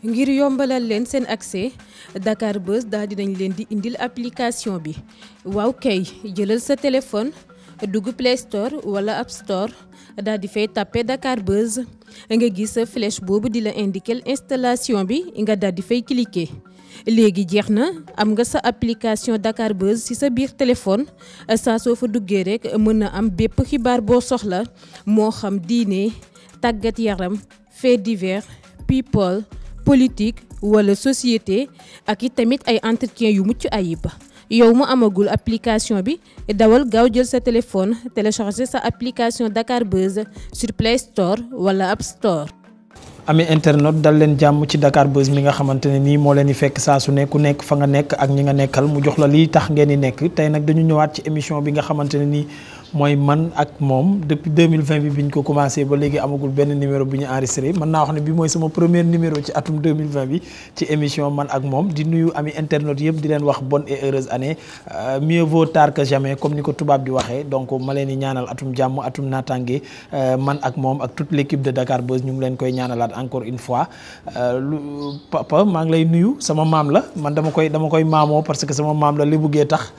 ngir yombalal leen seen accès Dakar Buzz daal dinañ leen di indil application bi waaw kay jëlal sa téléphone dugg Play Store wala App Store daal di fay tapé Dakar Buzz nga gis sa flèche boobu di la indiquer installation bi nga daal di fay cliquer. léegi jeex na am nga sa application Dakar Buzz ci sa biir téléphone saa soo fa duggee rek mën na am bépp xibaar boo soxla moo xam diine tàggat yaram fait divers people politique wala société ak it tamit ay entretien yu mucc ayib yow mu amagul application bi dawal gaaw jël sa téléphone télécharger sa application Dakar Buzz sur Play Store wala App Store. ami internet dal leen jàmm ci Dakar Buzz mi nga xamante ne nii moo leen di fekk saa su ne ku nekk fa nga nekk ak ñi nga nekkal mu jox la lii tax ngeen di nekk tey nag dañu ñëwaat ci émission bi nga xamante ne nii mooy man ak moom depuis 2020 bi biñ ko commencé ba léegi amagul benn numéro bu ñu enregistré mën naa wax ne bi mooy sama premier numéro ci atum 2020 bi ci émission man ak moom di nuyu ami internet yëpp di leen wax bonne et heureuse année mieux vaut tard que jamais comme ni ko tubaab di waxee donc ma leen di ñaanal atum jàmm atum naataange man ak moom ak toute l'équipe de Dakar Buzz ñu ngi leen koy ñaanalaat encore une fois papa maa ngi lay nuyu sama maam la man dama koy maamoo parce que sama maam la li buggee tax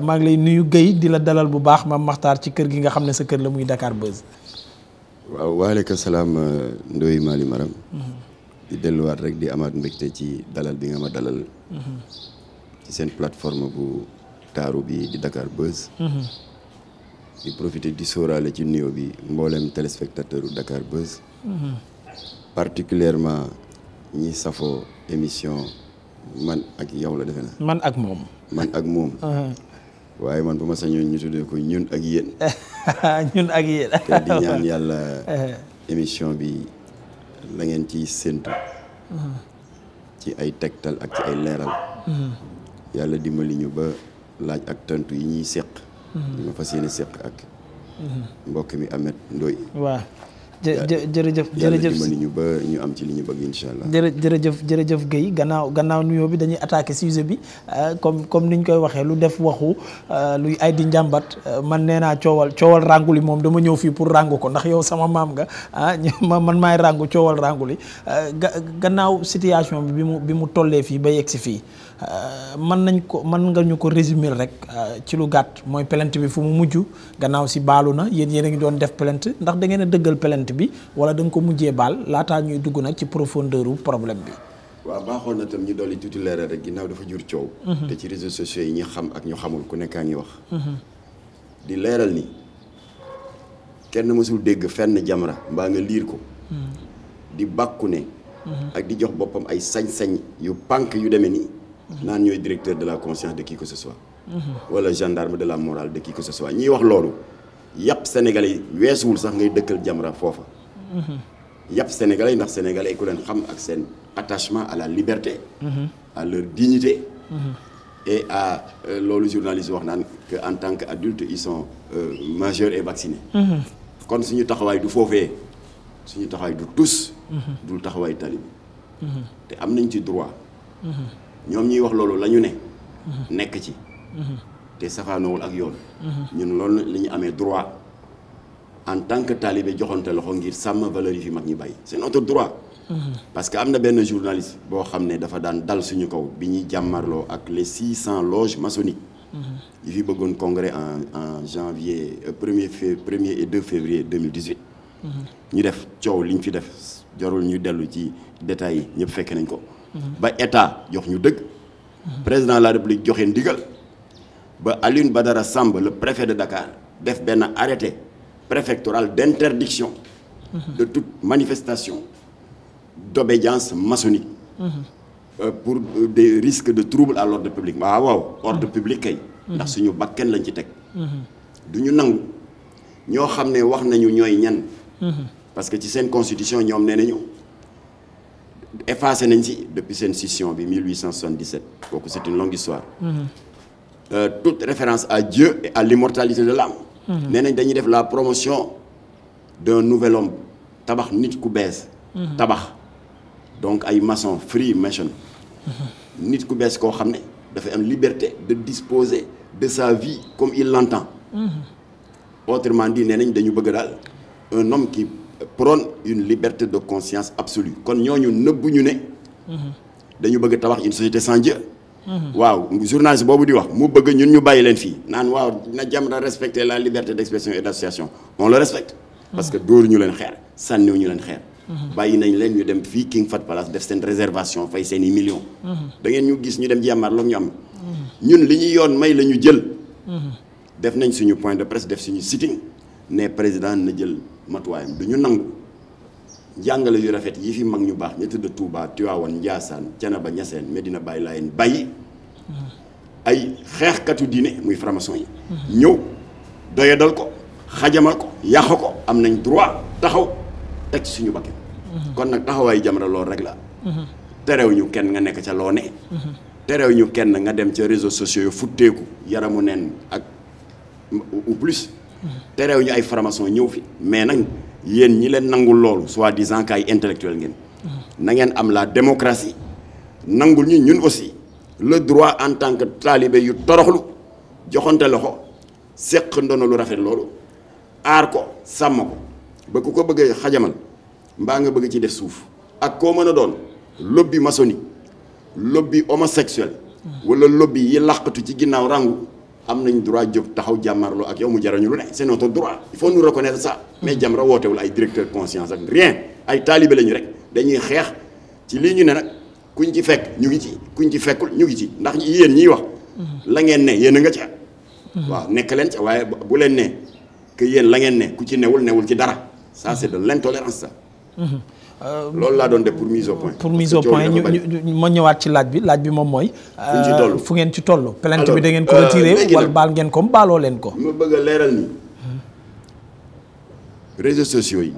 maa ngi lay nuyu Guèye di la dalal bu baax Mame Makhtar ci kër gi nga xam ne sa kër la muy Dakar Buzz. waaw waaleykum salaam Ndoye Mali Maram di delluwaat rek di amaat mbégte ci dalal bi nga ma dalal ci seen plateforme bu taaru bi di Dakar Buzz. di profiter di sóoraale ci nuyoo bi mboolem téléspectateur u Dakar Buzz. particulièrement ñi safoo émission man ak yow la defe na man ak moom. man ak moom. waaye man bu ma sañoon ñu tuddee ko ñun ak yéen. ñun ak yéen. te di ñaan yàlla émission bi la ngeen ciy séntu. ci ay tegtal ak ci ay leeral. yàlla dimbali ñu ba laaj ak tontu yi ñuy seq. di ma fas yéene seq ak. mbokk mi Ahmed Ndoye. waaw jërëjëf yàlla dimbali ñu ba ñu am ci li ñu bëgg incha allah. jërëjëf Guèye gannaaw nuyoo bi dañuy attaquer sujet bi comme niñ koy waxee lu def waxu luy ay di njàmbat man nee naa coowal rànguli moom dama ñëw fii pour ràngu ko ndax yow sama maam nga man maay ràngu coowal rànguli gannaaw situation bi mu tollee fii ba yegg si fii mën nga ñu ko résumer rek ci lu gàtt mooy plainte bi fu mu mujj gannaaw si baalu na yéen a ngi doon def plainte ndax da ngeen a dëggal plainte bi wala da nga ko mujjee baal laataa ñuy dugg nag ci profondeur u problème bi. waaw baaxoon na tam ñu dolli tuuti leeral rek ginnaaw dafa jur coow. te ci réseaux sociaux yi ñi xam ak ñu xamul ku nekkaa ngi wax. di leeral ni kenn mësul dégg fenn Jamra mbaa nga liir ko. di bàkku ne. ak di jox boppam ay sañ-sañ yu pànk yu demee nii. naan ñooy directeur de la conscience de qui que ce soit. wala gendarme de la morale de qui que ce soit ñiy wax loolu. yàpp sénégalais yi weesuwul sax ngay dëkkal Jamra foofa. yàpp sénégalais yi ndax sénégalais ku leen xam ak seen attachement à la liberté. à leur dignité. et à loolu journaliste wax naan que en tant que adulte ils sont majeurs et vaccinés. kon suñu taxawaay du foofee suñu taxawaay du tus. dul taxawaay talib. te am nañ ci droit. ñoom ñuy wax loolu la ñu ne. nekk ci. te safaanoowul ak yoon. ñun loolu la ñu amee droit en tant que talibé joxante loxo ngir sàmm valeur yi fi mag ñi bàyyi c'est notre droit. parce que am na benn journaliste boo xam ne dafa daan dal suñu kaw bi ñuy jàmmarloo ak les 600 loges maçonniques. yi fi bëggoon congrès en janvier 1er et 2 février 2018. ñu def coow li ñu fi def jarul ñu dellu ci détails yi ñëpp fekk nañ ko. ba état jox ñu dëgg. président de la république joxe ndigal. ba Alioune Badara Samb le préfet de Dakar def benn arrêté préfectoral d'interdiction. de toute manifestation d'obédience maçonnique. pour des risques de trouble à l'ordre public waaw ordre public kay. ndax suñu bakken lañ ci teg. du ñu nangu ñoo xam ne wax nañu ñooy ñan. parce que ci seen constitution ñoom nee nañu effacé nañ ci depuis seen scission bi 1877 kooku c'est une longue histoire. toute référence à Dieu et à l'immortalité de l'âme. nee nañ dañuy def la promotion d'un nouvel homme tabax nit ku bees. tabax donc ay maçon free mason. nit ku bees koo xam ne dafay am liberté de disposer de sa vie comme il l'entend. autrement dit nee nañ dañu bëgg daal un homme qui prône une liberté de conscience absolue kon ñooñu nëbbuñu ne dañu bëgg tabax une société sans Dieu. waaw journaliste boobu di wax mu bëgg ñun ñu bàyyi leen fii naan waaw na Jamra respecter la liberté d'expression et d'association on le respecte. parce que dóoru ñu leen xeer sànniwu ñu leen xeer. bàyyi nañ leen ñu dem fii King Fahd Palace def seen réservation fay seen i millions. da ngeen ñu gis ñu dem jàmmarloo ñu am. ñun li ñu yoon may la ñu jël. def nañ suñu point de presse def suñu sitting ne président na jël matuwaayam du ñu nangu jàngale yu rafet yi fi mag ñu baax ña tëdd Touba Tivaouane Ndiassane Thiénaba Niassène Medina Baye Layène bàyyi ay xeexkatu diine muy franc-maçon yi. ñëw doyadal ko xajamal ko yàq ko am nañ droit taxaw teg ci suñu bakkan. kon nag taxawaayu Jamra loolu rek la. terew ñu kenn nga nekk ca loo ne. terew ñu kenn nga dem ca réseaux sociaux yu futteeku yaramu nen ak ou plus. terew ñu ay franc-maçon ñëw fi mais nag yéen ñi leen nangul loolu soi-disant que ay intellectuel ngeen. na ngeen am la démocratie nangul ñu ñun aussi le droit en tant que talibé yu toroxlu joxante loxo seq ndono lu rafet loolu aar ko sàmm ko ba ku ko bëgg xajamal mbaa nga bëgg ci def suuf ak koo mën a doon lobby maçonnique lobby homosexuel wala lobby yi làqatu ci ginnaaw rangu am nañ droit jóg taxaw jàmmarloo ak yow mu jarañu lu ne c'est notre droit il faut nous reconnaître ça. mais Jamra wootewul ay directeur conscience ak rien ay taalibe lañu rek dañuy xeex ci lii ñu ne nag kuñ ci fekk ñu ngi ci kuñ ci fekkul ñu ngi ci ndax yéen ñiy wax. la ngeen ne yéen a nga ca. waaw nekk leen ca waaye bu leen ne que yéen la ngeen ne ku ci newul ci dara ça c'est de l'intolérance ça. loolu laa doon def pour mise au point. pour mise au point ma ñëwaat ci laaj bi moom mooy. fu ngeen ci toll. plainte bi da ngeen ko retiré wala baal ngeen ko baaloo leen ko. ma bëgg a leeral ni réseaux sociaux yi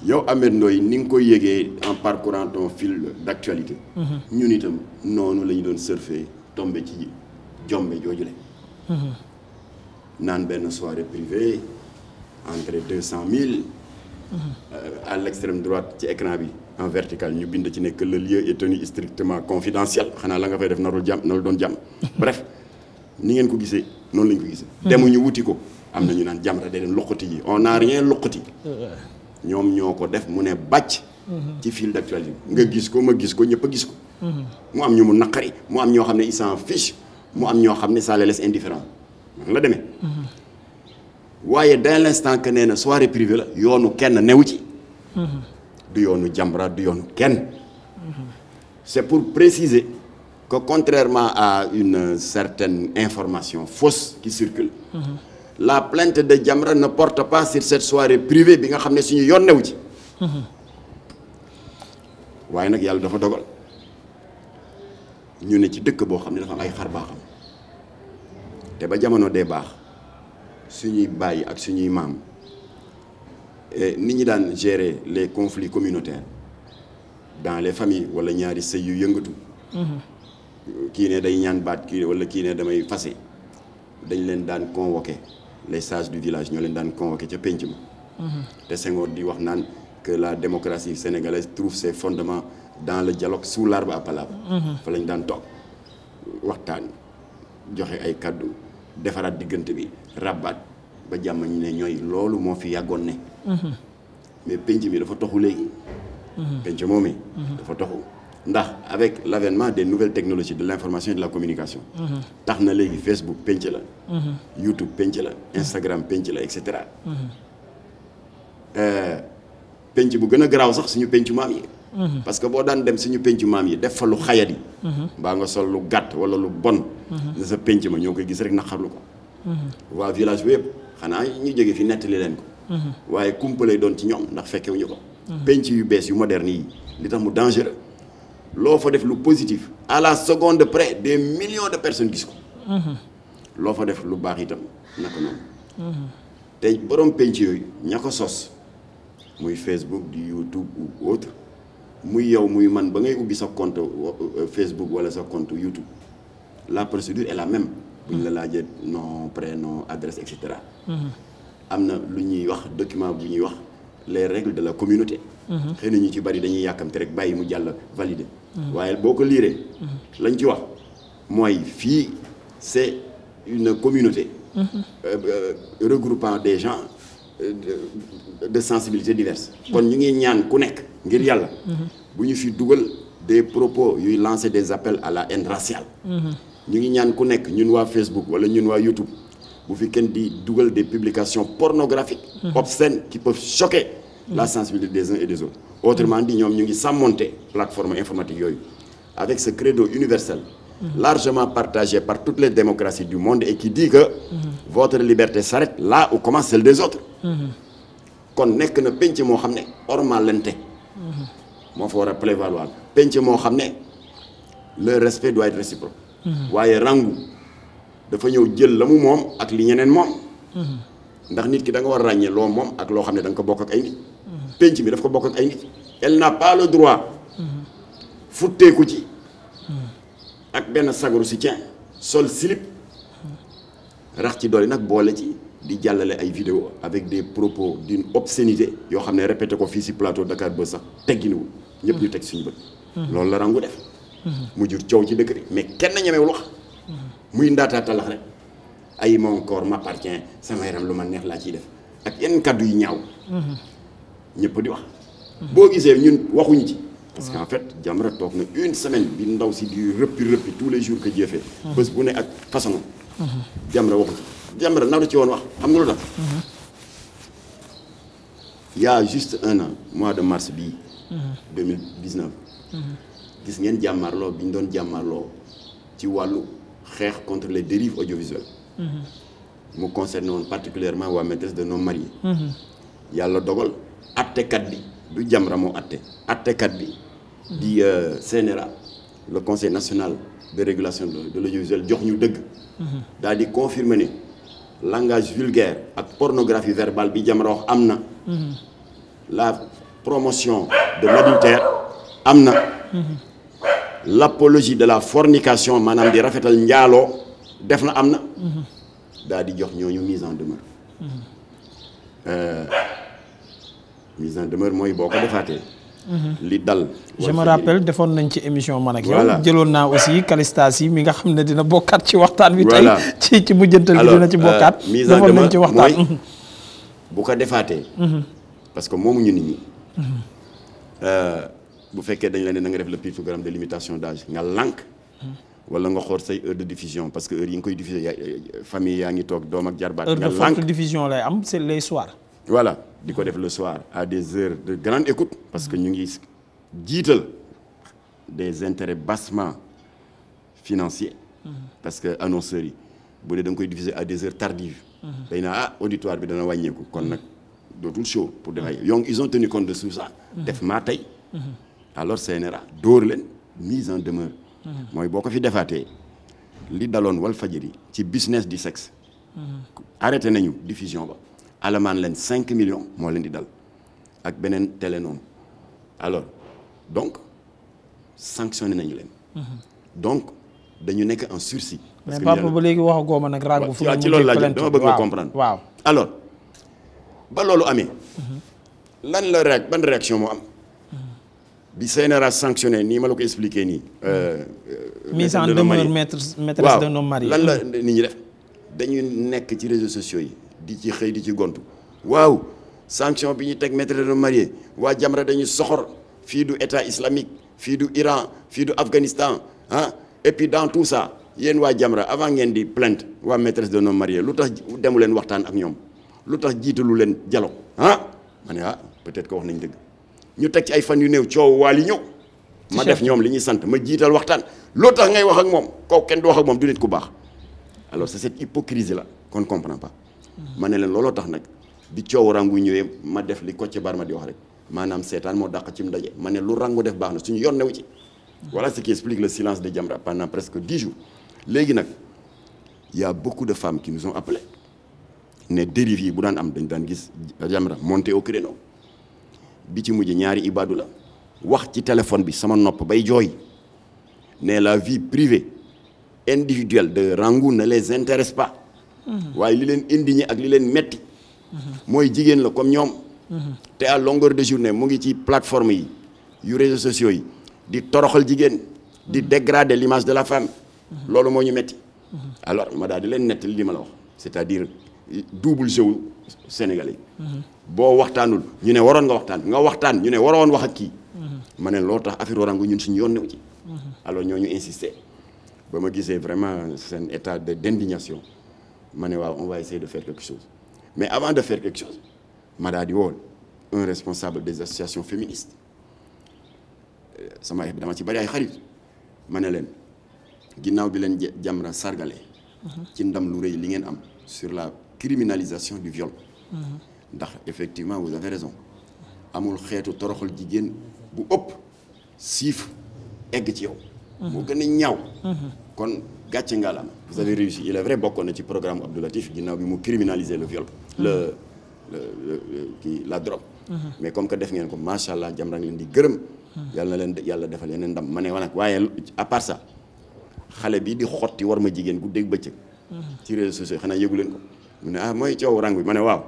yow Ameth Ndoye ni nga koy yëgee en parcourant ton fil d'actualité. ñun itam noonu la ñu doon surfer tombé ci jombe joojule. naan benn soirée privée entre 200 000. À l'extrême droite ci écran bi en vertical ñu bind ci ne que le lieu est tenu strictement confidentiel xanaa la nga fay def narul doon jàmm bref ni ngeen ko gisee noonu lañ ko gisee. demuñu wuti ko am na ñu naan Jamra day dem loqati ji on n'a rien loqati ñoom ñoo ko def mu ne bàcc. ci fil d'actualité nga gis ko ma gis ko ñëpp a gis ko. mu am ñu mu naqari mu am ñoo xam ne ils s'en fichent mu am ñoo xam ne ça les laisse indifférents la demee. waaye dès l'instant que nee na soirée privée la yoonu kenn newu ci. du yoonu Jamra du yoonu kenn. c'est pour préciser que contrairement à une certaine information fausse qui circule. la plainte de Jamra ne porte pas sur cette soirée privée bi nga xam ne suñu yoon newu ci. waaye nag yàlla dafa dogal ñu ne ci dëkk boo xam ne dafa am ay xar baaxam te ba jamono dee baax. suñuy bàyyi ak suñuy maam nit ñi daan gérer les conflits communautaires dans les familles wala ñaari sëy yu yëngatu. kii ne day ñaan baat kii wala kii ne damay fase dañ leen daan convoquer les sages du village ñoo leen daan convoquer ca penc ma. te Senghor di wax naan que la démocratie sénégalaise trouve ses fondements dans le dialogue sous l'arbre à palabre. fa lañ daan toog waxtaan joxe ay kaddu. defaraat diggante bi rabaat ba jàmm ñu ne ñooy loolu moo fi yàggoon ne. mais penc mi dafa toxu léegi. penc moomee. dafa toxu ndax avec l'avènement des nouvelles technologies de l'information et de la communication. tax na léegi Facebook penc la. YouTube penc la Instagram penc la et cetera. penc bu gën a garaaw sax suñu pencu maam yi. parce que boo daan dem suñu pencu maam yi def fa lu xayat yi. mbaa nga sol lu gàtt wala lu bon. ne sa penc ma ñoo koy gis rek naqarlu ko. waa village bi yëpp xanaa ñu jóge fi nettali leen ko. waaye kumpa lay doon ci ñoom ndax fekkewuñu ko. penc yu bees yu moderne yi li tax mu dangereux loo fa def lu positif à la seconde près des millions de personnes gis ko. loo fa def lu baax itam naka noonu. te borom penc yooyu ña ko sos muy Facebook di YouTube ou autre muy yow muy man ba ngay ubbi sa compte Facebook wala sa compte YouTube la procédure est la même. bu ñu la laajee nom prénom adresse et cetera. am na lu ñuy wax document bu ñuy wax les règles de la communauté. xëy na ñu ci bari dañuy yàkkamte rek bàyyi mu jàll valider. waaye boo ko liiree. lañ ci wax mooy fii c'est une communauté. Regroupant des gens de sensibilités diverses. kon ñu ngi ñaan ku nekk ngir yàlla. bu ñu fi dugal des propos yuy lancer des appels à la haine raciale. ñu ngi ñaan ku nekk ñun waa Facebook wala ñun waa YouTube bu fi kenn di dugal des publications pornographiques obscènes qui peuvent choquer la sensibilité des uns et des autres. Autrement dit ñoom ñu ngi sàmmonte plateforme informatique yooyu avec ce credo universel largement partagé par toutes les démocraties du monde et qui dit que votre liberté s'arrête là où commence celle des autres. kon nekk na penc moo xam ne ormalante moo fa war a prévaloir penc moo xam ne le respect doit être réciproque. waaye rangu dafa ñëw jël la mu moom ak li ñeneen moom. ndax nit ki da nga war a ràññee loo moom ak loo xam ne da nga ko bokk ak ay nit. penc bi daf ko bokk ak ay nit. elle n'a pas le droit. futteeku ci. ak benn sagaru si tien sol slip. rax ci doole nag boole ci di jàllale ay vidéo avec des propos d'une obscénité yoo xam ne répété ko fii si plateau Dakar Buzz sax tegginuwul ñëpp ñu teg suñu bët. loolu la rangu def. mu jur coow ci dëkk bi mais kenn ñemewul wax. muy ndaataa talax rek ay mon corps m'appartient sama yaram lu ma neex laa ciy def ak yenn kaddu yi ñaaw. ñëpp di wax. boo gisee ñun waxuñu ci. parce qu'en fait Jamra toog na une semaine bi ndaw si di rëppi tous les jours que Dieu fait. bés bu ne ak façon. Jamra waxu ci Jamra naw da ci woon wax xam nga lu tax. il y a juste un an mois de mars bii. 2019. gis ngeen jàmmarloo bi ñu doon jàmmarloo ci wàllu xeex contre les dérives audiovisuelles. mu concerne woon particulièrement waa maîtresse d'un homme marié. yàlla dogal attekat bi du Jamra moo attekat bi di CNRA le conseil national de régulation de l'audiovisuel jox ñu dëgg. daal di confirmer ne langage vulgaire ak pornographie verbale bi Jamra wax am na. la promotion de l'adultère am na. l'apologie de la fornication maanaam di rafetal njaaloo def na am na. daal di jox ñooñu mise en demeure. mise en demeure mooy boo ko defaatee. li dal. je me rappelle defoon nañ ci émission man ak yow. jëloon naa aussi Calistasi mi nga xam ne dina bokkaat ci waxtaan wi. tey ci mujjantal bi dina ci bokkaat. mise en defoon nañ demeure ci waxtaan mooy bu ko defaatee. parce que moomuñu nit ñi. bu fekkee dañ la ne na nga def le pictogramme de limitation d'âge nga lànk. wala nga xool say heure de diffusion parce que heure yi nga koy diffuser famille yaa ngi toog doom ak jarbaat. nga heure de forte diffusion lay am c'est les soirs. voilà di ko def le soir à des heures de grande écoute parce que ñu ngi jiital des intérêts bassement financiers. parce que annonceurs yi bu dee da nga koy diffuser à des heures tardives. day naa auditoire bi dana wàññeeku kon nag dootul show pour def ay donc ils ont tenu compte de tout ça. def maa tey. alors CNRA dóor leen mise en demeure. mooy boo ko fi defaatee li daloon Walfadjri ci business du sexe. arrêté nañu diffusion ba. alamaan leen 5 millions moo leen di dal ak beneen télé noonu alors donc sanctionné nañu leen. donc dañu nekk en sursis. parce mais papa ba léegi waxagoo ma nag ràggu fu ci loolu laaj dama bëgg nga comprendre. waaw alors ba loolu amee. lan la ban réaction moo am. bi CNRA sanctionné nii ma la ko expliqué nii. mise en demeure maîtresse d'un homme marié. lan la nit ñi def dañuy nekk ci réseaux sociaux yi di ci xëy di ci gontu. waaw sanction bi ñu teg maîtresse d'un homme marié waa Jamra dañuy soxor fii du état islamique fii du Iran fii du Afghanistan ah et puis dans tout ça yéen waa Jamra avant ngeen di plainte waa maîtresse d'un homme marié lu tax demu leen waxtaan ak ñoom lu tax jiitalu leen dialogue ah ma ne peut-être que wax nañ dëgg. ñu teg ci ay fan yu néew coow waal yi ñëw ma def ñoom li ñuy sant ma jiital waxtaan loo tax ngay wax ak moom kooku kenn du wax ak moom du nit ku baax alors c'est cette hypocrisie là qu'on ne comprend pas. ma ne leen looloo tax nag bi coow rangu ñëwee ma def li Kocc Barma di wax rek maanaam seetaan moo dàq ci mu daje ma ne lu rangu def baax na suñu yoon newu ci. voilà ce qui explique le silence de Jamra pendant presque 10 jours léegi nag y a beaucoup de femmes qui nous ont appelé ne dérives yi bu daan am dañ daan gis Jamra monter au créneau. bi ci mujj ñaari ibaadu la wax ci téléphone bi sama nopp bay jooy ne la vie privée individuelle de Rangou ne les intéresse pas. waaye li leen indigné ak li leen metti mooy jigéen la comme ñoom. te à longueur de journée mu ngi ci plateforme yi yu réseaux sociaux yi di toroxal jigéen di dégrader l'image de la femme. loolu moo ñu metti alors ma daal di leen nettali li ma la wax c'est-à-dire double jeu sénégalais. boo waxtaanul ñu ne waroon nga waxtaan ñu ne waroon wax ak kii. ma ne loo tax affaire Rangu ñun suñu yoon newu ci. alors ñooñu insister ba ma gisee vraiment seen état d'indignation ma ne waaw on va essayer de faire quelque chose mais avant de faire quelque chose ma daa di woo un responsable des associations féministes sama dama ci bari ay xarit ma ne leen ginnaaw bi leen Jamra sargale ci ndam lu rëy li ngeen am sur la criminalisation du viol ndax effectivement vous avez raison amul xeetu toroxal jigéen bu ëpp siif egg ci yow moo gën a ñaaw kon gàcce ngalaam vous avez réussi il est vrai bokkoon na ci programme Abdou Latif ginnaaw bi mu criminaliser le viol la drogue mais comme que def ngeen ko macha allah Jamra ngi leen di gërëm yàlla na leen yàlla defal yeneen ndam ma ne wa nag waaye à part ça xale bi di xotti war ma jigéen guddeeg bëccëg ci réseaux sociaux xanaa yëgu leen ko mu ne mooy coow rang bi ma ne waaw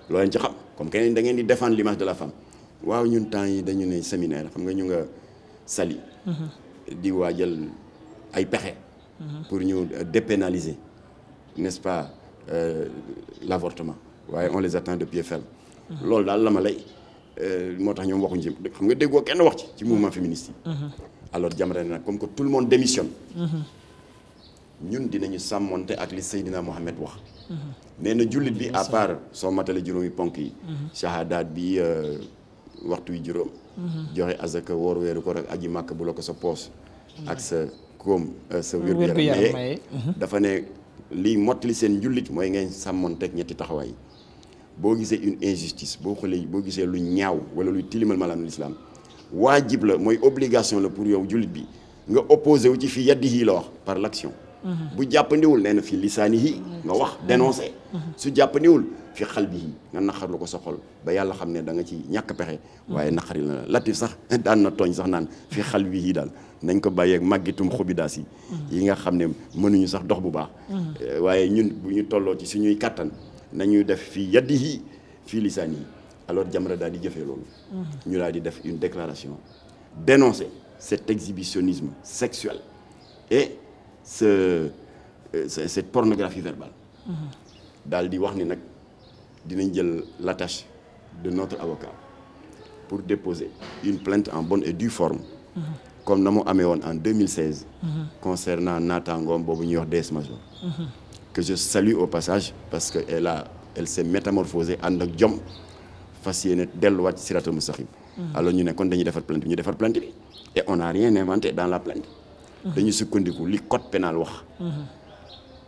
loo leen ci xam comme que da ngeen di défendre l'image de la femme waaw ñun temps yi dañu ne séminaire xam nga ñu nga sali di waajal ay pexe pour ñu dépénaliser n'est-ce pas l'avortement waaye on les attend de pied ferme loolu daal la ma lay moo tax ñoom waxuñ ci xam nga déggoo kenn wax ci mouvement féministe yi alors Jamra nag comme que tout le monde démissionne ñun dinañu sàmmonte ak li Seydina Mohamed wax nee na jullit bi à part soo matale juróomi ponk yi shahadaat bi waxtu wi juróom joxe azaka woor weeru ko rek aji màkk bu la ko sa poos ak sa koom sa wér-gu-yaram maye dafa ne lii mottali seen njullit mooy ngeen sàmmonteeg ñetti taxawaay boo gisee une injustice boo xoolee boo gisee lu ñaaw wala luy tilimal malaanu l'islam waajib la mooy obligation la pour yow jullit bi nga opposé wu ci fi yadihi la wax par l'action bu jàppandiwul nee na fi lisaanihi nga wax dénoncé su jàppandiwul fi xalbihi nga naqarlu ko sa xol ba yàlla xam ne da nga ci ñàkk pexe waaye naqari la Latif sax daan na tooñ sax naan fi xalbihi daal nañ ko bàyyeeg màggitum xobidaas yi nga xam ne mënuñu sax dox bu baax waaye ñun bu ñu tolloo ci suñuy kattan nañu def fi yadihi fi lisaanihi alors Jamra daal di jëfee loolu ñu daal di def une déclaration dénoncer cet exhibitionnisme sexuel et cette pornographie verbale daal di wax ni nag dinañ jël l'attache de notre avocat pour déposer une plainte en bonne et due forme comme na mu amee woon en 2016 concernant naataangoom boobu ñuy wax DS Major que je salue au passage parce que elle s'est métamorphosée ànd ak jom fas yéene delluwaat ci siratal mustaqim alors ñu ne kon dañuy defar plainte bi ñu defar plainte bi et on n'a rien inventé dans la plainte dañu sukkandiku li code pénal wax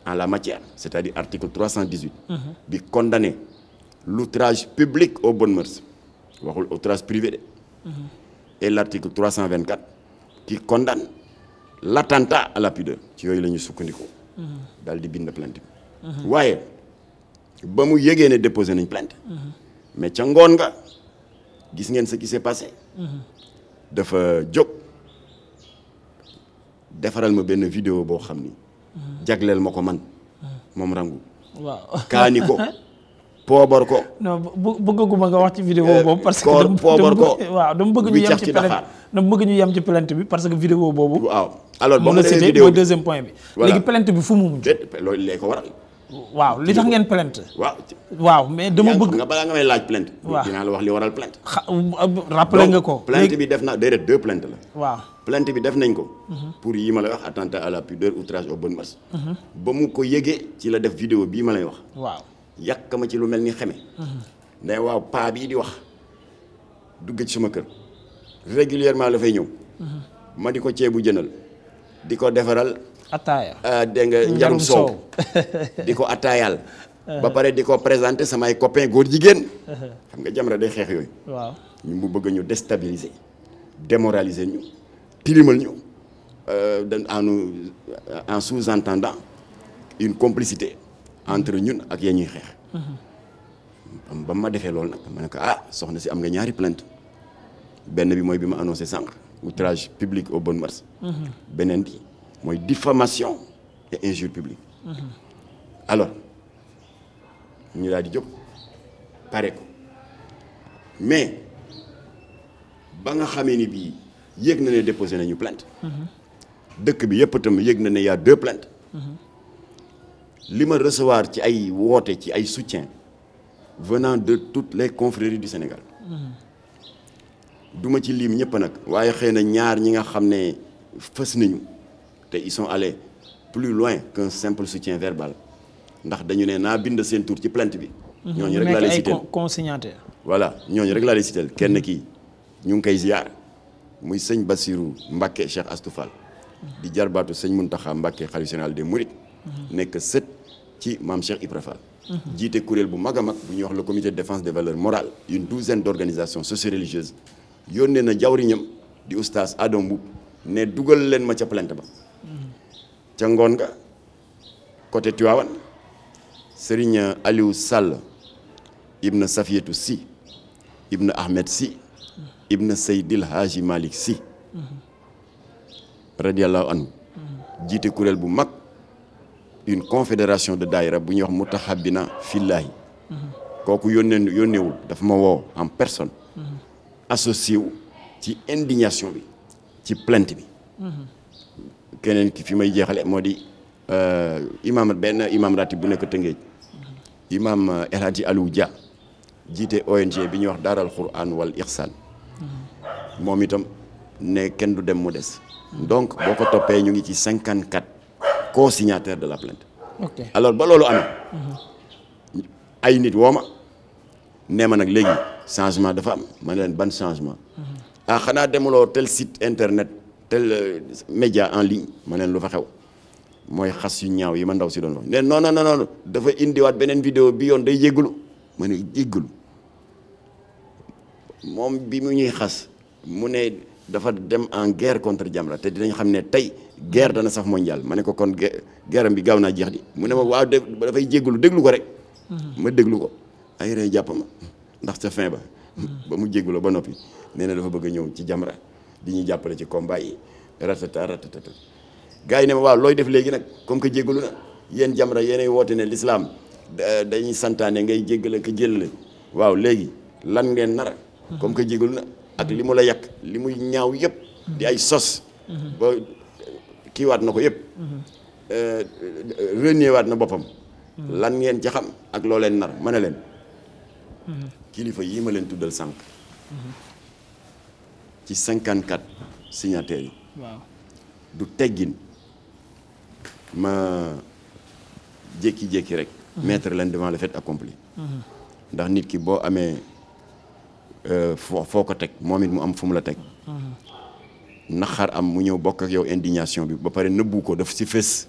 en la matière c'est-à-dire article 318 bi condamné l'outrage public aux bonnes mœurs waxul outrage privé de et l'article 324 qui condamne l'attentat à la pudeur ci yooyu la ñu sukkandiku daal di bind plainte bi waaye ba mu yégee ne déposé nañ plainte mais ca ngoon nga gis ngeen ce qui s'est passé dafa jóg defaral ma benn vidéo boo xam ni jagleel ma ko man moom Rangu waaw kaani ko poobar ko non bëgguma nga wax ci vidéo boobu parce que poobar ko waaw dama bëgg ñu yem ci plainte dama bëgg ñu yem ci plainte bi parce que vidéo boobu waaw alors ba mu defee vidéo mooy deuxième point bi léegi plainte bi fu mu mujj loolu lee ko waral waaw li tax ngeen plainte waaw mais dama bëgg nga balaa nga may laaj plainte dinaa la wax li waral plainte rappelé nga ko plainte bi def na déedéet 2 plaintes la waaw plainte bi def nañ ko pour yi ma lay wax attentat à la pudeur outrage aux bonnes mœurs ba mu ko yëgee ci la def vidéo bii ma lay wax waaw yàq ma ci lu mel ni xeme nday waaw paa bii di wax dugg ci sama kër régulièrement la fay ñëw ma di ko ceebu jënal di ko defaral ataaya dégg nga njarum soow di ko attaayaal ba pare di ko présenter samay copains góor jigéen xam nga Jamra day xeex yooyu waaw ñu mu bëgg ñu déstabiliser démoraliser ñu tilimal ñu en sous-entendant une complicité entre ñun ak yee ñuy xeex ba ma defee loolu nag ma ne ko soxna si am nga ñaari plainte benn bi mooy bi ma annoncé sànq outrage public aux bonnes mœurs beneen bi mooy diffamation et injure publique alors ñu daal di jóg pare ko mais ba nga xamee ni bii yéeg na ne déposé nañu plainte dëkk bi yëpp itam yéeg na ne y a 2 plaintes li ma recevoir ci ay woote ci ay soutien venant de toutes les confréries du Sénégal duma ci lim ñëpp nag waaye xëy na ñaar ñi nga xam ne fës nañu te ils sont allés plus loin qu'un simple soutien verbal ndax dañu ne naa bind seen tur ci plainte bi. ñooñu rek laa lay citer consignataire. voilà ñooñu rek laa lay citer kenn kii ñu ngi koy ziar muy sëñ Bassirou Mbacké Cheikh Astou Fall di jarbaatu sëñ Mountakha Mbacké khalife général des Mourides nekk sët ci maam Cheikh Ibra Fall jiite kuréel bu mag a mag bu ñuy wax le comité de défense des valeurs morales une douzaine d'organisations socio-religieuses yónnee na jawriñam di oustaz Adam Mboup ne dugal leen ma ca plainte ba ca ngoon nga côté Tivaouane Serigne Aliou Sall ibn Safiatou Sy ibn Ahmed Sy ibn Seydil Haji Malick Sy radiallahu anhu jiite kuréel bu mag une confédération de daïra bu ñuy wax mutahabina fillahi kooku yónneewul dafa ma woo en personne associé wu ci indignation bi ci plainte bi keneen ki fi may jeexale moo di benn imam ratib bu nekk Tëngéej imam El Hadji Aliou Dia jiite ONG bi ñuy wax Daaral Quran wal Ihsan moom itam ne kenn du dem mu des donc boo ko toppee ñu ngi ci 54 co-signataires de la plainte. ok alors ba loolu amee ay nit woo ma nee ma nag léegi changement dafa am ma ne leen ban changement. ah xanaa demuloo tel site internet tel média en ligne ma ne leen lu fa xew mooy xas yu ñaaw yi ma ndaw si doon wax ne non dafa indiwaat beneen vidéo bi yoon day jéggalu ma ne jéggalu moom bi mu ñuy xas mu ne dafa dem en guerre contre Jamra te dinañ xam ne tey guerre dana saf mondial ma ne ko kon guerre bi gaaw naa jeex di mu ne ma waaw dafay jéggalu déglu ko rek ma déglu ko ay rey jàpp ma ndax sa fin ba mu jéggaloo ba noppi nee na dafa bëgg a ñëw ci Jamra di ñu jàppale ci combat yi ratata gars yi ne ma waaw looy def léegi nag comme que jéggalu na yéen Jamra yéenay woote ne l'islam dañuy santaane ngay jéggale ko jëlale waaw léegi lan ngeen nara comme que jéggalu na ak li mu la yàq li muy ñaaw yëpp di ay sos ba kiiwaat na ko yëpp reniewaat na boppam lan ngeen ci xam ak loo leen nar ma ne leen kilifa yii ma leen tuddal sànq ci 54 signataires yi waaw du teggin ma jékki-jékki rek mettre leen devant le fait accompli ndax nit ki boo amee foo ko teg moom it mu am fu mu la teg naxar am mu ñëw bokk ak yow indignation bi ba pare nëbbu ko daf si fës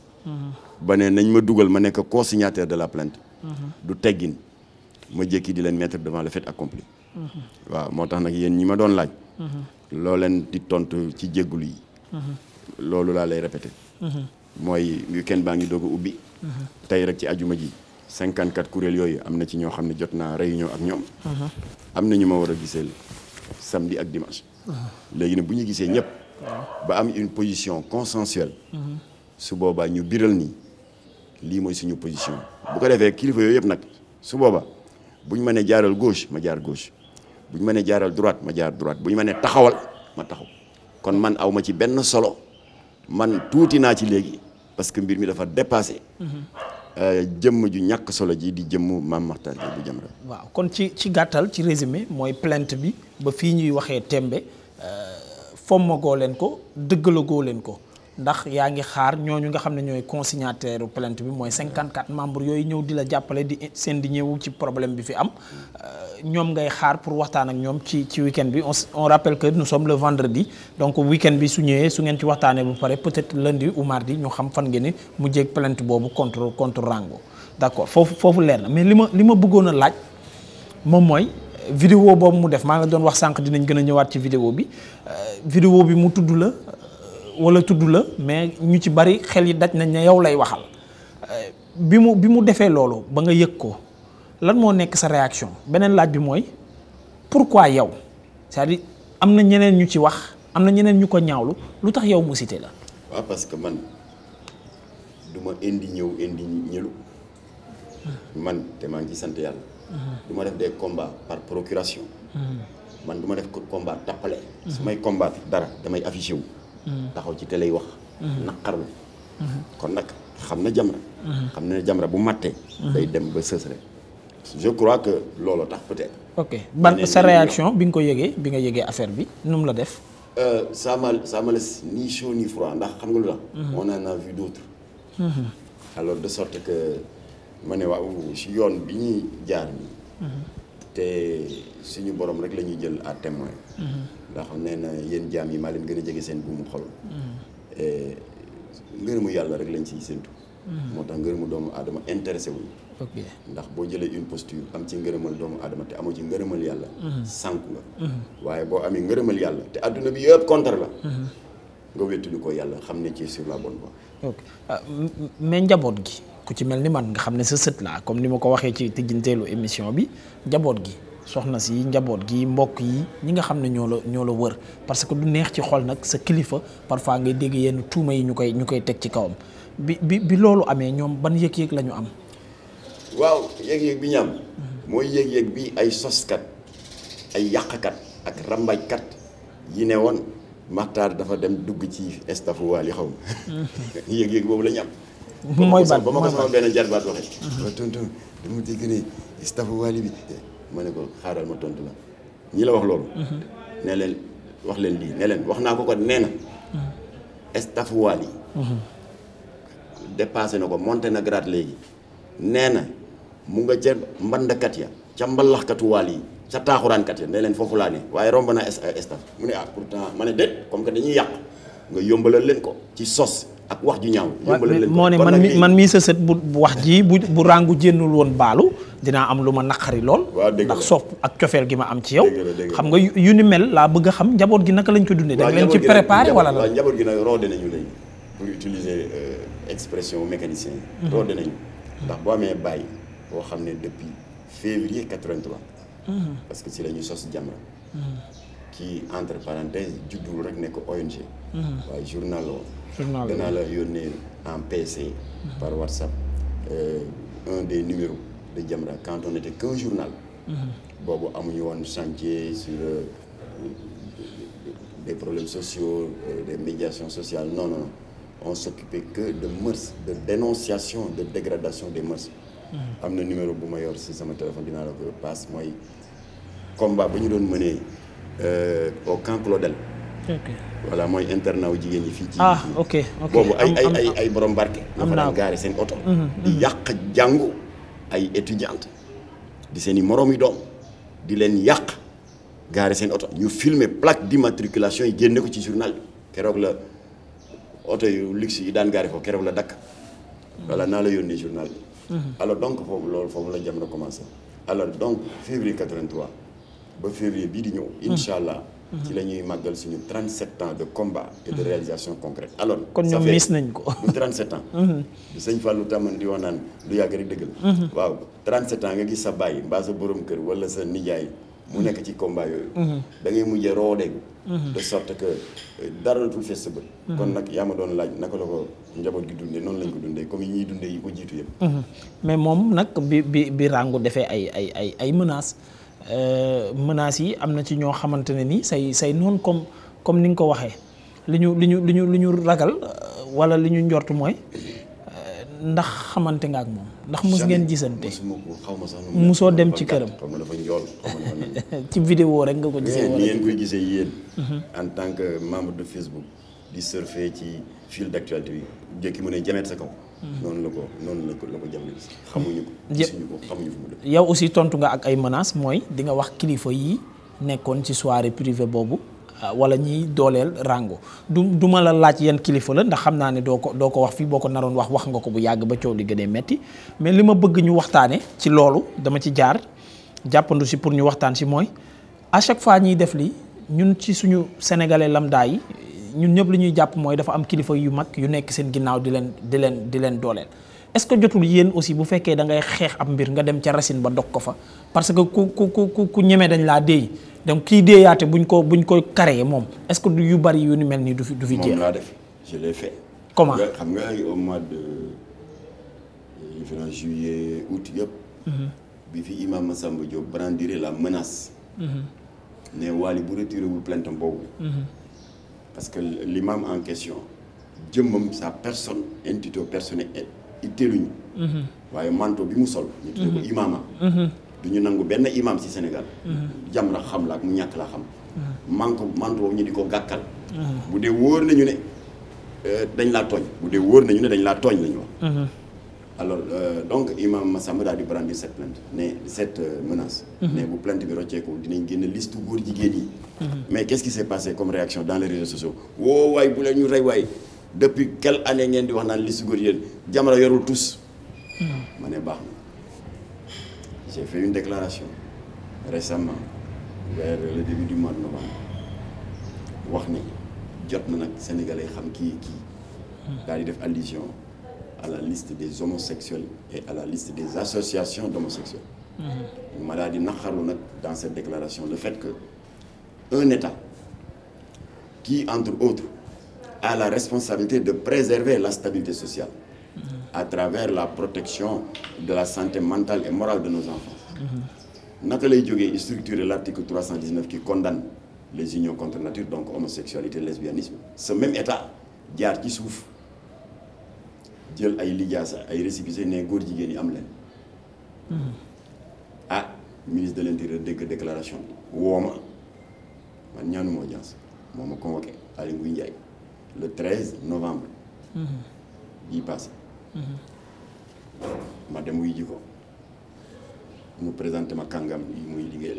ba ne nañ ma dugal ma nekk co-signataire de la plainte du teggin ma jékki di leen mettre devant le fait accompli waaw moo tax nag yéen ñi ma doon laaj loo leen di tontu ci jéggulu yi loolu laa lay répété mooy weekend baa ngi doog a ubbi tey rek ci ajuma ji 54 kuréel yooyu am na ci ñoo xam ne jot naa réunion ak ñoom am na ñu ma war a giseel samedi ak dimanche léegi nag bu ñu gisee ñëpp ba am une position consensuelle su boobaa ñu biral ni lii mooy suñu position bu ko defee kilifa yooyu yëpp nag su boobaa bu ñu mënee jaaral gauche ma jaar gauche bu ñu mënee jaaral droite ma jaar droite bu ñu mënee taxawal ma taxaw kon man aw ma ci benn solo man tuuti naa ci léegi parce que mbir mi dafa dépassé jëmm ju ñàkk solo ji di jëmm Mame Mactar Gueye bu Jamra. waaw kon ci gàttal ci résumé mooy plainte bi ba fii ñuy waxee tembe fommagoo leen ko dëggalagoo leen ko ndax yaa ngi xaar ñooñu nga xam ne ñooy consignataire plainte bi mooy 54 membres yooyu ñëw di la jàppale di seen di ñëw ci problème bi fi am ñoom ngay xaar pour waxtaan ak ñoom ci week-end bi on rappelle que nous sommes le vendredi donc week-end bi su ñëwee su ngeen ci waxtaanee bu pare peut-être lundi ou mardi ñu xam fan ngeen ni mu jéeg plainte boobu contre Rango d'accord foofu leer na mais li ma bëggoon a laaj moom mooy vidéo boobu mu def maa nga doon wax sànq dinañ gën a ñëwaat ci vidéo bi mu tudd la wala tudd la mais ñu ci bari xel yi daj nañ ne yow lay waxal bi mu defee loolu ba nga yëg ko lan moo nekk sa réaction beneen laaj bi mooy pourquoi yow c'est-à-dire am na ñeneen ñu ci wax am na ñeneen ñu ko ñaawlu lu tax yow mu cité la. waaw parce que man du ma indi ñëlu man te maa ngi ci sant yàlla. du ma def des combats par procuration. man du ma def combat tappale. su may combattre dara damay affiché wu. taxaw ci télé yi wax. naqarlu. kon nag xam na Jamra. xam na Jamra bu mattee. day dem ba sës rek. je crois que loolu tax peut-être ok ban sa réaction bi nga ko yëgee bi nga yëgee affaire bi nu mu la def. ça m'a laissé ni chaud ni froid ndax xam nga lu tax. on en a vu d'autres. alors de sorte que ma ne waaw si yoon bi ñuy jaar nii. te suñu borom rek la ñuy jël à témoin. ndax nee na yéen jaam yi maa leen gën a jege seen buumu xol. ngërëmu yàlla rek lañ ciy séntu. moo tax ngërëmu doomu aadama intéressé wuñ. ok ndax boo jëlee une posture am ci ngërëmal doomu aadama te amoo ci ngërëmal yàlla. sànku nga. waaye boo amee ngërëmal yàlla te adduna bi yëpp contre la. nga wéttali ko yàlla xam ne ci sur la bonne voie. ok mais njaboot gi ku ci mel ni man nga xam ne sa sët laa comme ni ma ko waxee ci tijjinteelu émission bi njaboot gi soxna si njaboot gi mbokk yi ñi nga xam ne ñoo la wër parce que du neex ci xol nag sa kilifa parfois ngay dégg yenn tuuma yi ñu koy teg ci kawam bi loolu amee ñoom ban yëg-yëg la ñu am. waaw yëg-yëg bi ñu am. mooy yëg-yëg bi ay soskat ay yàqkat ak rambajkat yi ne woon Maxtaar dafa dem dugg ci estafu Wally xaw ma yëg-yëg boobu la ñu am. mooy ban ba ma ko sama benn jarbaat waxee. waaw tonton dama dégg ne estafu Wally bi ma ne ko xaaral ma tontu la ñi la wax loolu. ne leen wax leen lii ne leen wax naa ko nee na. estafu Wally dépassé na ko monté na grade léegi nee na mu nga ca mbandkat ya ca mbalaxkatu Wally yi ca taaxuraankat ya ne leen foofu laa ne waaye romb naa estaf mu ne pourtant ma ne déet comme que dañuy yàq nga yombalal leen ko ci sos ak wax ju ñaaw. yombalal leen ko moo ne man mii sa sët bu wax ji bu rangu jénnul woon baalu dinaa am lu ma naqari lool. ndax sopp ak cofeel gi ma am ci yow. xam nga yu ni mel laa bëgg a xam njaboot gi naka lañ ko dundee. da leen ci préparé wala la. waaw njaboot gi nag roode nañu léegi pour utiliser expression mécanicien yi. roode nañu ndax boo amee bàyyi boo xam ne depuis février 83. parce que si la ñuy sos Jamra. qui entre parenthèses juddul rek nekk ONG. waaye journal la danaa la yónnee en PC. par WhatsApp un des numéros de Jamra quand on était qu'un journal. boobu amuñu woon chantier sur des problèmes sociaux des médiations sociales non on s'occupait que de mœurs de dénonciation de dégradation des mœurs. am na numéro bu ma yor si sama téléphone dinaa la ko passe mooy combat ba ñu doon mënee au camp Claudel. voilà mooy internat wu jigéen ñi fii ci. ok boobu ay borom barke. am naa gaare seen oto. di yàq jàngu ay étudiantes di seen i moroom yi doom di leen yàq gaare seen oto ñu filmer plaque d'immatriculation yi génne ko ci journal bi keroog la oto yu luxe yi daan gaare foofu keroog la dakk voilà naa la yónnee journal bi. alors donc foofu la Jamra commencé alors donc février 83 ba février bii di ñëw. incha allah ci la ñuy màggal suñu 37 ans de combat et de réalisation concrète alors. kon ñoom mis nañ ko. du 37 ans. du sëñ Fallou Taman di wax naan du yàgg rek dëgg la. waaw 37 ans nga gis sa baay mbaa sa borom kër wala sa nijaay mu nekk ci combat yooyu. da ngay mujjee roodeegu. de sorte que dara dootul fees sa bët. kon nag yaa ma doon laaj naka la ko njaboot gi dundee noonu lañ ko dundee comme yi ñuy dundee yi ko jiitu yëpp. mais moom nag bi Rangou defee ay menaces menaces yi am na ci ñoo xamante ne ni say noonu comme ni nga ko waxee li ñu ragal wala li ñu njort mooy ndax xamante nga ak moom. ndax mos ngeen gisante. musoo dem ci këram. xaw ma dafa njool xaw ma ci vidéo rek nga ko gisee. ni ngeen koy gisee yéen. en tant que membre de Facebook di surfer ci fil d'actualité bi jékki mu ne jameet sa kaw. noonu la ko Jamra gis xamuñu ko. gisuñu ko xamuñu fu mu dëkk. yow aussi tontu nga ak ay menaces mooy di nga wax kilifa yi nekkoon ci soirée privée boobu. wala ñiy dooleel Rangou du ma la laaj yan kilifa la ndax xam naa ne doo ko wax fii boo ko naroon wax nga ko bu yàgg ba coow li gënee metti mais li ma bëgg ñu waxtaane ci loolu dama ci jaar jàppandu si pour ñu waxtaan si mooy à chaque fois ñiy def li ñun ci suñu sénégalais lambda yi ñun ñëpp li ñuy jàpp mooy dafa am kilifa yu mag yu nekk seen ginnaaw di leen dooleel. est-ce que jotul yéen aussi bu fekkee da ngay xeex ab mbir nga dem ca racine ba dog ko fa parce que ku ñeme dañ laa déey donc kii déeyaate buñ ko karee moom est-ce que yu bari yu ni mel nii du fi jeex. moom laa def je l'ai fait. comment xam nga au mois de juillet août yëpp. bi fi imam Massamba Diop brandirait la menace. ne Wally bu retiré wul plainte boobu. parce que l'imam en question jëmmam sa personne intitut personnel itteeluñu. waaye manteau bi mu sol. ñu tuddee ko imama. du ñu nangu benn imam ci Sénégal Jamra xam la ak mu ñàkk laa xam manque boobu ñu di ko gàkkal bu dee wóor nañu ne dañ laa tooñ bu dee wóor nañu ne dañ laa tooñ la ñu wax alors donc imam Massamba daal di brandir cette plainte ne cette menace ne bu plainte bi rocceeku dinañ génn liste góor jigéen yi mais qu'est-ce qui s'est passé comme réaction dans les réseaux sociaux woo waay bu leen ñu rey waay depuis quelle année ngeen di wax naan liste góor jigéen Jamra yorul tous ma ne baax na j'ai fait une déclaration récemment vers le début du mois de novembre wax ni jot na nag sénégalais xam kii daal di def allusion à la liste des homosexuels et à la liste des associations d'homosexuels ma daal di naqarlu nag dans cette déclaration le fait que un État qui entre autres a la responsabilité de préserver la stabilité sociale à travers la protection de la santé mentale et morale de nos enfants naka lay jógee structurer l'article 319 qui condamne les unions contre nature donc homosexualité lesbianisme ce même État jaar ci suuf jël ay lijaasa ay récépissé ne góor jigéen yi am leen ministre de l'Intérieur dégg déclaration bi woo ma man ñaanuma audience moo ma convoqué Aly Ngouille Ndiaye le 13 novembre bii passé ma dem wuy ji ko mu présenté ma kàngam yi muy liggéeyal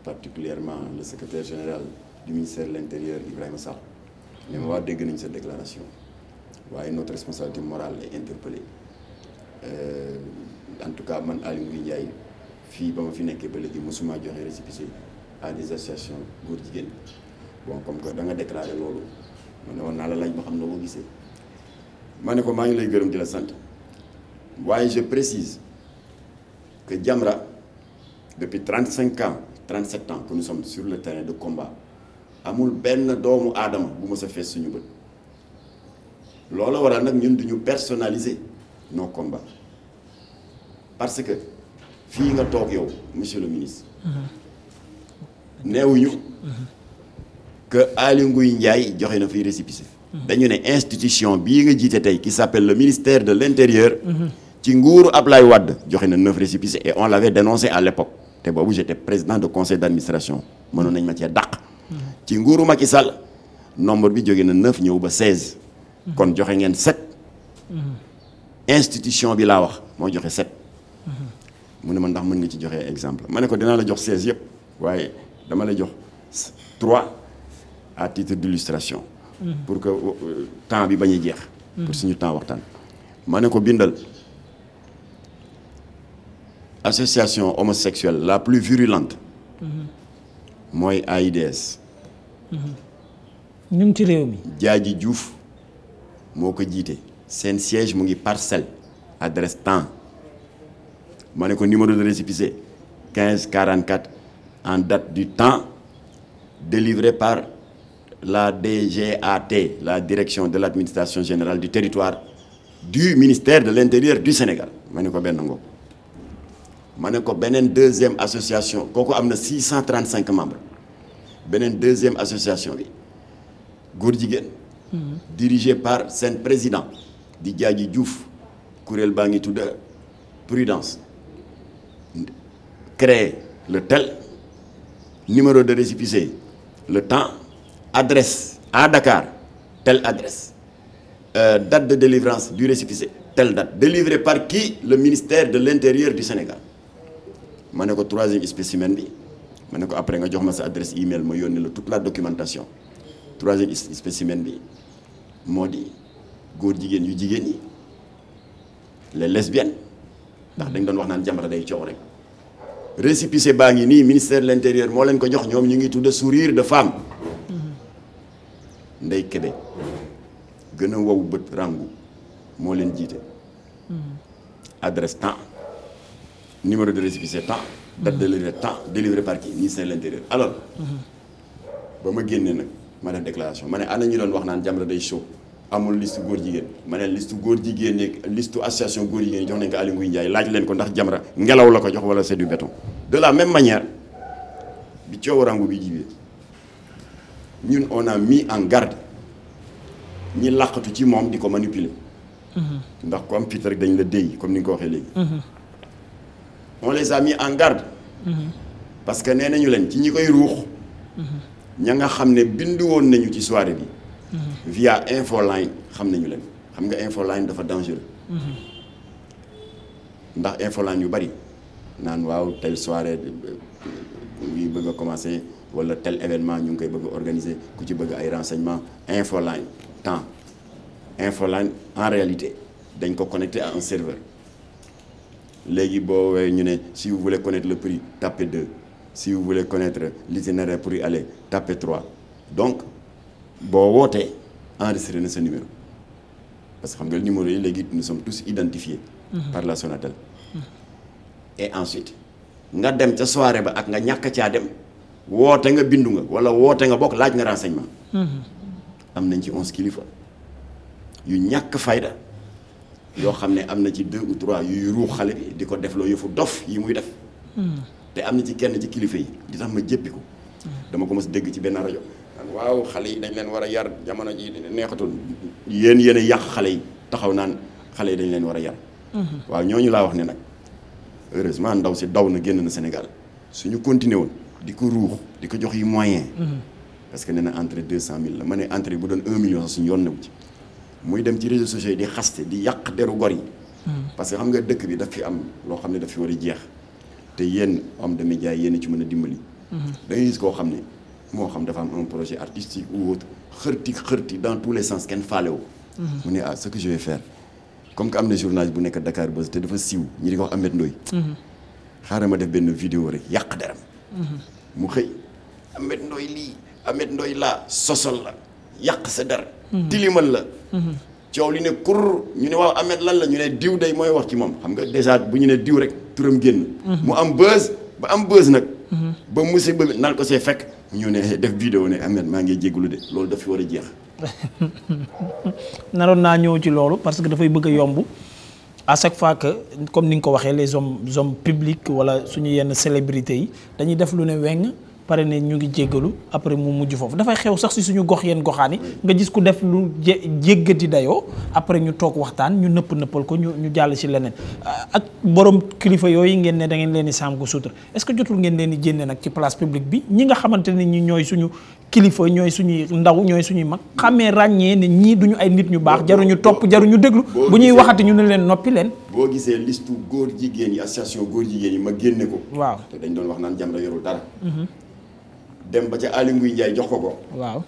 particulièrement le secrétaire général du ministère de l'Intérieur Ibrahima Sall ne ma waa dégg nañ sa déclaration waaye notre responsabilité morale est interpellée en tout cas man Aly Ngouille Ndiaye fii ba ma fi nekkee ba léegi mosuma joxe récépissé à des associations góor jigéen bon comme que da nga déclaré loolu ma ne woon naa la laaj ba xam noo ko gisee ma ne ko maa ngi lay gërëm di la sant waaye je précise que Jamra depuis 37 ans que nous sommes sur le terrain de combat amul benn doomu aadama bu ma sa fees suñu bët loola waral nag ñun duñu personnaliser nos combats parce que fii nga toog yow monsieur le ministre neewuñu que Aly Ngouille Ndiaye joxe na fiy récépissé dañu ne institution bii nga jiite tey qui s'appelle le ministère de l'Intérieur ci nguuru Ablaye Wade joxe na 9 récépissés et on l'avait dénoncé à l'époque te boobu j'étais président de conseil d'administration mënoon nañ ma cee dàq ci nguuru Macky Sall nombre bi jóge na 9 ñëw ba 16 kon joxe ngeen 7 institution bi laa wax moo joxe 7 mu ne ma ndax mën nga ci joxe exemple ma ne ko dinaa la jox 16 yëpp waaye dama la jox 3 à titre d'illustration pour que temps bi bañ a jeex pour suñu temps waxtaan ma ne ko bindal association homosexuelle la plus virulente mooy AIDS ñu ngi ci réew mi Diadji Diouf moo ko jiite seen siège mu ngi Parcelles adresse temps ma ne ko numéro de récépissé 1544 en date du temps délivré par la DGAT la direction de l'administration générale du territoire du ministère de l'Intérieur du Sénégal ma ne ko benn ngoog ma ne ko beneen deuxième association kooku am na 635 membres beneen deuxième association bi góor jigéen dirigé par seen président di Diadji Diouf kuréel baa ngi tudd Prudence créé le tel numéro de récépissé le temps adresse à Dakar telle adresse date de délivrance du récépissé telle date délivré par qui le ministère de l'Intérieur du Sénégal ma ne ko 3e spécimen bi ma ne ko après nga jox ma sa adresse email ma yónnee la toute la documentation 3e spécimen bi moo di góor jigéen yu jigéen yi les lesbiennes ndax dañ doon wax naan Jamra day coow rek récépissé baa ngi nii ministère de l'Intérieur moo leen ko jox ñoom ñu ngi tudd sourire de femme Ndey Kébé gën a wow bët rangu moo leen jiite adresse temps numéro de récépissé temps date de délivré temps délivré par qui ministère de l'Intérieur alors ba ma génnee nag ma def déclaration ma ne ana ñu doon wax naan Jamra day show amul liste góor jigéen ma ne liste góor jigéen yeeg liste association góor jigéen yi jox nañ ko Aly Ngouille Ndiaye laaj leen ko ndax Jamra ngelaw la ko jox wala c'est du béton de la même manière bi coow rangu bi jibee ñun on a mis en garde ñi làqatu ci moom di ko manipuler ndax ku am fit rek dañ la déy comme ni nga ko waxee léegi on les a mis en garde parce que nee nañu leen ci ñi koy ruux. ña nga xam ne bindu woon nañu ci soirée bi. via infoline xam nañu leen xam nga infoline dafa dangereux. ndax infoline yu bari naan waaw telle soirée ngi bëgg a commencer wala tel événement ñu ngi koy bëgg a organiser ku ci bëgg ay renseignements infoline temps infoline en réalité dañ ko connecté à un serveur léegi boo woowee ñu ne si vous voulez connaître le prix tapez 2 si vous voulez connaître l'itinéraire pour y aller tapez 3 donc boo wootee enregistré na sa numéro parce que xam nga numéro yi léegi nous sommes tous identifiés par la Sonatel et ensuite nga dem ca soirée ba ak nga ñàkk caa dem woote nga bindu nga wala woote nga bokk laaj nga renseignement am nañ ci 11 kilifa yu ñàkk fayda yoo xam ne am na ci 2 ou 3 yuy ruux xale bi di ko def loo yëfu dof yi muy def te am na ci kenn ci kilifa yi di tax ma jéppi ko dama ko mos dégg ci benn rajo waaw xale yi dañ leen war a yar jamono ji neexatul yéen a yàq xale yi taxaw naan xale yi dañ leen war a yar waaw ñooñu laa wax ne nag heureusement ndaw si daw na génn na Sénégal suñu continuer woon di ko ruux di ko jox yi moyen parce que nee na entrée 200 000 la ma ne entrée bu doon 1 million sax suñu yoon newu ci muy dem ci réseaux sociaux yi di xaste di yàq deru gor yi parce que xam nga dëkk bi daf fi am loo xam ne daf fi war a jeex te yéen homme de médias yéen ci mën a dimbali da ngay gis koo xam ne moo xam dafa am un projet artistique ou autre xërti dans tous les sens kenn faale wu mu ne ce que je vais faire comme que am na journaliste bu nekk Dakar Buzz te dafa siiw ñi di ko wax Ahmed Ndoye xaaral ma def benn vidéo rek yàq deram mu xëy Ahmed Ndoye lii Ahmed Ndoye laa sosol la yàq sa der tilimal la coow li ne kur ñu ne waaw Ahmed lan la ñu ne diw day mooy wax ci moom xam nga déjà bu ñu ne diw rek turam génn mu am buzz ba am buzz nag ba musiba bi nal ko see fekk ñu ne def vidéo ne Ahmed maa ngi jégalu de loolu daf fi war a jeex naroon naa ñëw ci loolu parce que dafay bëgg a yomb à chaque fois que comme ni nga ko waxee les hommes publics wala suñu yenn célébrités yi dañuy def lu ne weng pare ne ñu ngi jéggalu après mu mujj foofu dafay xew sax si suñu gox yenn goxaan yi nga gis ku def lu jéggati dayoo après ñu toog waxtaan ñu nëppal ko ñu jàll si leneen ak borom kilifa yooyu ngeen ne da ngeen leen di saam ko sutura est-ce que jotul ngeen leen di génne nag ci place publique bi ñi nga xamante ne ñi ñooy suñu kilifa ñooy suñuy ndaw ñooy suñuy mag xamee ràññee ne ñii duñu ay nit ñu baax jaruñu topp jaruñu déglu bu ñuy waxati ñu ne leen noppi leen boo gisee liste góor jigéen yi association góor jigéen yi ma génne ko waaw te dañ doon wax naan Jamra yorul dara dem ba ca Aly Ngouille Ndiaye jox ko waaw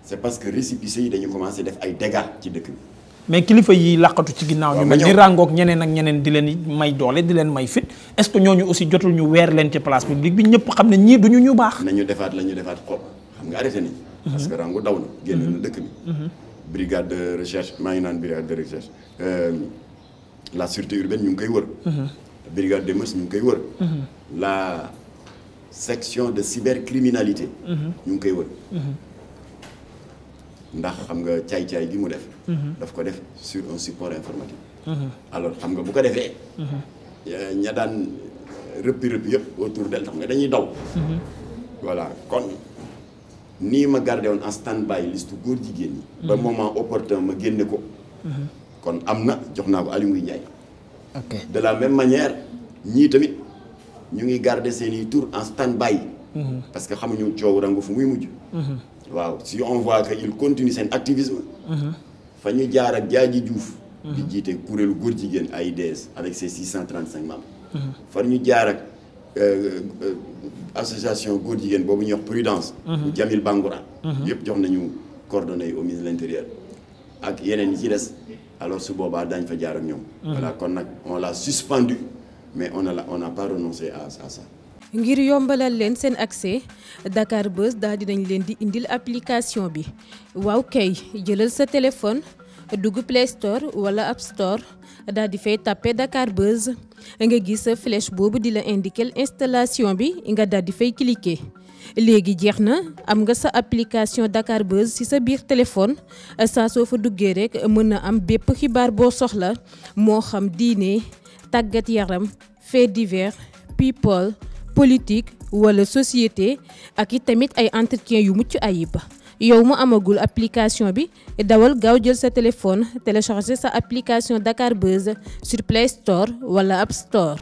c'est parce que récépissé yi dañu commencé def ay dégâts ci dëkk bi mais kilifa yi làqatu ci ginnaaw ñu mel ni ràngoog ñeneen ak ñeneen di leen may doole di leen may fit est-ce que ñooñu aussi jotul ñu weer leen ci place publique bi ñëpp xam ne ñii duñu ñu baax nañu defaat la ñu defaat xool xam nga arrêté nañ parce que rango daw na génn na dëkk bi brigade de recherche maa ngi naan brigade de recherche la sûreté urbaine ñu ngi koy wër brigade des mœurs ñu ngi koy wër la section de cybercriminalité ñu ngi koy wër ndax xam nga caay-caay gi mu def daf ko def sur un support informatique alors xam nga bu ko defee ña daan rëppi yëpp autour d'elle xam nga dañuy daw voilà kon nii ma gardé woon en stand-by liste góor jigéen ñi ba moment opportun ma génne ko kon am na jox naa ko Aly Ngouille Ndiaye de la même manière ñii tamit ñu ngi garder seeni tour en stand-by parce que xamuñu coow rangu fu muy mujj waaw si on voit que il continue seen activisme fa ñu jaar ak Jaaji Diouf di jiite kuréelu góor jigéen AIDS avec ses 635 membres fa ñu jaar ak association góor jigéen boobu ñuy wax Prudence bu Jamil Bangoura yëpp jox nañu coordonnées yi au ministre de l'Intérieur ak yeneen yi ci des alors su boobaa daañ fa jaar ak ñoom voilà kon nag on l'a suspendu mais on n'a pas renoncé à ça ngir yombalal leen seen accès Dakar Buzz daal dinañ leen di indil application bi waaw kay jëlal sa téléphone dugg Play Store wala App Store daal di fay tapé Dakar Buzz nga gis sa flèche boobu di la indiquer installation bi nga daal di fay cliquer léegi jeex na am nga sa application Dakar Buzz ci sa biir téléphone saa soo fa duggee rek mën na am bépp xibaar boo soxla moo xam diine tàggat yaram fait divers people politique wala société ak it tamit ay entretien yu mucc ayib yow mu amagul application bi dawal gaaw jël sa téléphone télécharger sa application Dakar Buzz sur Play Store wala App Store.